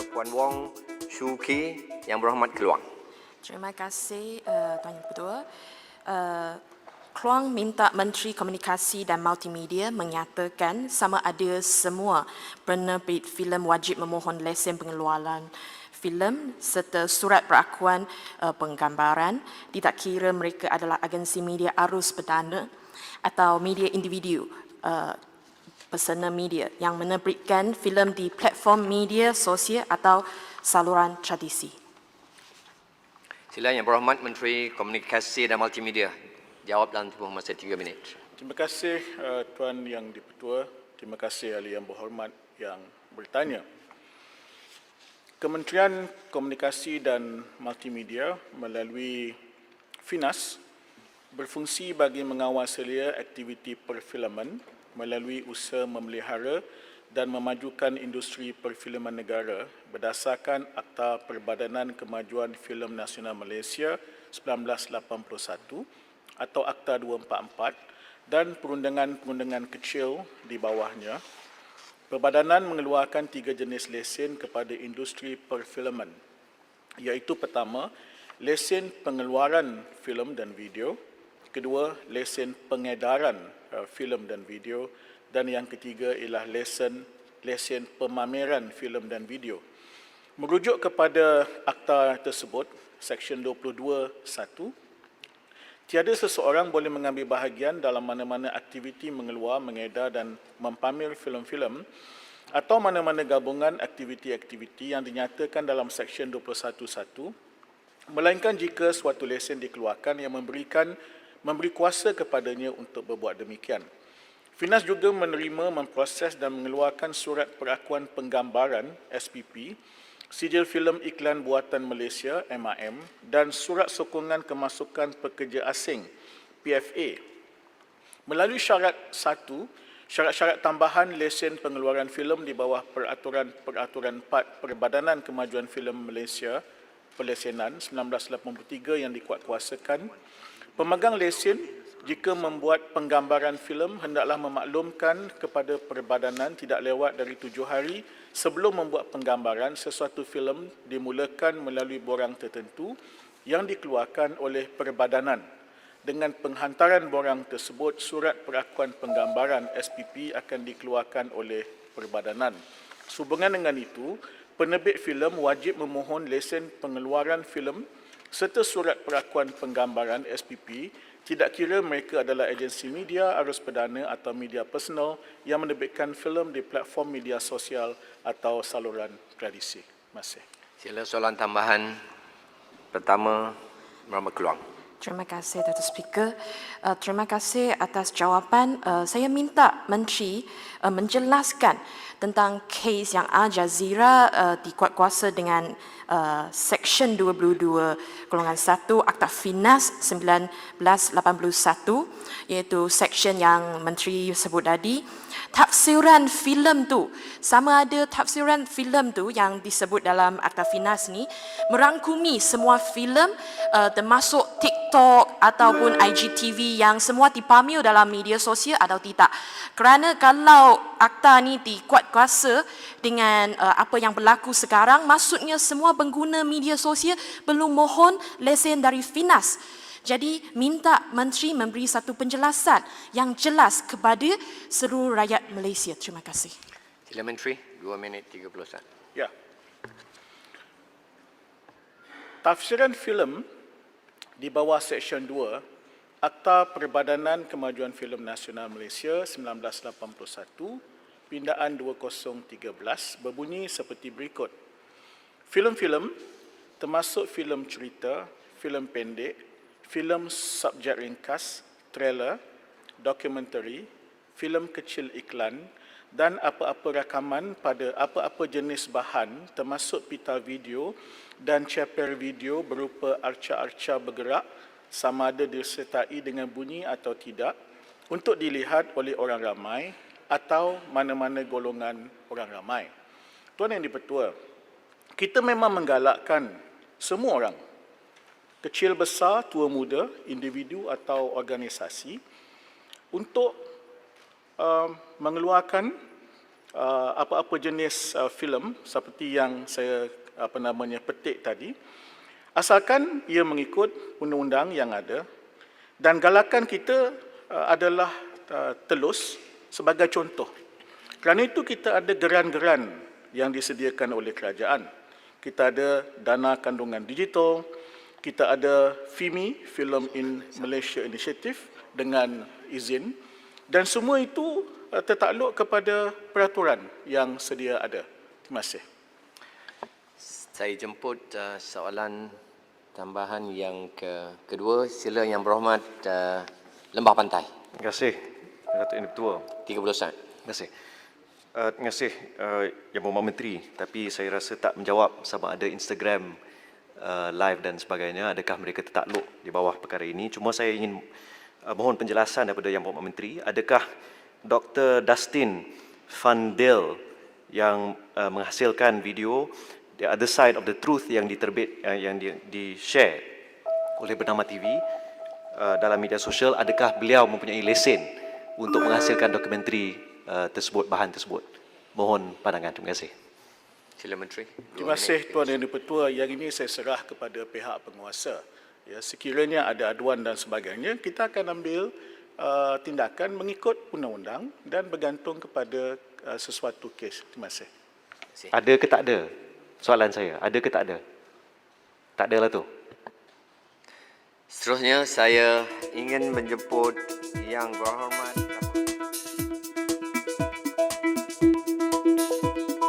Puan Wong Shu Ki yang berhormat keluar. Terima kasih Tuan Yang Ketua. Keluang minta Menteri Komunikasi dan Multimedia menyatakan sama ada semua penerbit filem wajib memohon lesen pengeluaran filem serta surat perakuan penggambaran, tidak kira mereka adalah agensi media arus perdana atau media individu pesena media yang menerbitkan filem di platform media sosial atau saluran tradisi. Sila Yang Berhormat Menteri Komunikasi dan Multimedia jawab dalam tempoh masa 3 minit. Terima kasih Tuan Yang Dipertua. Terima kasih ahli yang berhormat yang bertanya. Kementerian Komunikasi dan Multimedia melalui FINAS berfungsi bagi mengawal selia aktiviti perfilman melalui usaha memelihara dan memajukan industri perfilman negara berdasarkan Akta Perbadanan Kemajuan Filem Nasional Malaysia 1981 atau Akta 244 dan perundangan-perundangan kecil di bawahnya. Perbadanan mengeluarkan 3 jenis lesen kepada industri perfilman, iaitu pertama, lesen pengeluaran filem dan video, kedua, lesen pengedaran filem dan video, dan yang ketiga ialah lesen pemameran filem dan video. Merujuk kepada akta tersebut, Seksyen 22(1), tiada seseorang boleh mengambil bahagian dalam mana-mana aktiviti mengeluar, mengedar dan mempamer filem-filem atau mana-mana gabungan aktiviti-aktiviti yang dinyatakan dalam Seksyen 21(1), melainkan jika suatu lesen dikeluarkan yang memberi kuasa kepadanya untuk berbuat demikian. FINAS juga menerima, memproses dan mengeluarkan surat perakuan penggambaran SPP, Sijil Filem Iklan Buatan Malaysia MIM dan surat sokongan kemasukan pekerja asing PFA. Melalui syarat 1, syarat-syarat tambahan lesen pengeluaran filem di bawah Peraturan 4 Perbadanan Kemajuan Filem Malaysia Pelesenan 1983 yang dikuatkuasakan, pemegang lesen jika membuat penggambaran filem hendaklah memaklumkan kepada perbadanan tidak lewat dari 7 hari sebelum membuat penggambaran sesuatu filem dimulakan melalui borang tertentu yang dikeluarkan oleh perbadanan. Dengan penghantaran borang tersebut, surat perakuan penggambaran SPP akan dikeluarkan oleh perbadanan. Sehubungan dengan itu, penerbit filem wajib memohon lesen pengeluaran filem serta surat perakuan penggambaran SPP, tidak kira mereka adalah agensi media, arus perdana atau media personal yang menerbitkan filem di platform media sosial atau saluran tradisi. Terima kasih. Sila soalan tambahan pertama, Berhormat Keluang. Terima kasih Datuk Speaker. Terima kasih atas jawapan. Saya minta Menteri menjelaskan tentang kes yang Al Jazeera dikuatkuasa dengan Seksyen 22(1) Akta FINAS 1981, iaitu seksyen yang Menteri sebut tadi. Tafsiran filem tu, sama ada tafsiran filem tu yang disebut dalam Akta FINAS ni merangkumi semua filem termasuk TikTok ataupun IGTV yang semua dipamer dalam media sosial atau tidak. Kerana kalau akta ni dikuatkuasa dengan apa yang berlaku sekarang, maksudnya semua pengguna media sosial perlu mohon lesen dari FINAS. Jadi minta Menteri memberi satu penjelasan yang jelas kepada seluruh rakyat Malaysia. Terima kasih. Sila Menteri, 2 minit 30 saat. Ya. Tafsiran filem di bawah Seksyen 2 Akta Perbadanan Kemajuan Filem Nasional Malaysia 1981 Pindaan 2013 berbunyi seperti berikut. Filem-filem termasuk filem cerita, filem pendek, filem subjek ringkas, trailer, dokumentari, filem kecil iklan dan apa-apa rakaman pada apa-apa jenis bahan termasuk pita video dan ceper video berupa arca-arca bergerak sama ada disertai dengan bunyi atau tidak untuk dilihat oleh orang ramai atau mana-mana golongan orang ramai. Tuan Yang Dipertua, kita memang menggalakkan semua orang, kecil besar, tua muda, individu atau organisasi untuk mengeluarkan apa-apa jenis filem seperti yang saya petik tadi, asalkan ia mengikut undang-undang yang ada, dan galakan kita adalah telus sebagai contoh. Kerana itu kita ada geran-geran yang disediakan oleh kerajaan. Kita ada dana kandungan digital, kita ada FIMI, Film in Malaysia Initiative, dengan izin, dan semua itu tertakluk kepada peraturan yang sedia ada. Terima kasih. Saya jemput soalan tambahan yang kedua. Sila Yang Berhormat Lembah Pantai. Terima kasih, Datuk Yang Ketua. 30 saat. Terima kasih. Terima kasih Yang Berhormat Menteri, tapi saya rasa tak menjawab sama ada Instagram live dan sebagainya, adakah mereka tertakluk di bawah perkara ini. Cuma saya ingin mohon penjelasan daripada Yang Berhormat Menteri, adakah Dr. Dustin Van Dale yang menghasilkan video The Other Side of the Truth yang yang di-share oleh Bernama TV dalam media sosial, adakah beliau mempunyai lesen untuk menghasilkan dokumentari tersebut, bahan tersebut? Mohon pandangan. Terima kasih. Sila Menteri. Terima kasih Tuan Yang Di-Pertua. Yang ini saya serah kepada pihak penguasa. Ya, sekiranya ada aduan dan sebagainya, kita akan ambil tindakan mengikut undang-undang dan bergantung kepada sesuatu kes. Terima kasih. Ada ke tak ada? Soalan saya, ada ke tak ada? Tak ada lah tu. Seterusnya saya ingin menjemput Yang Berhormat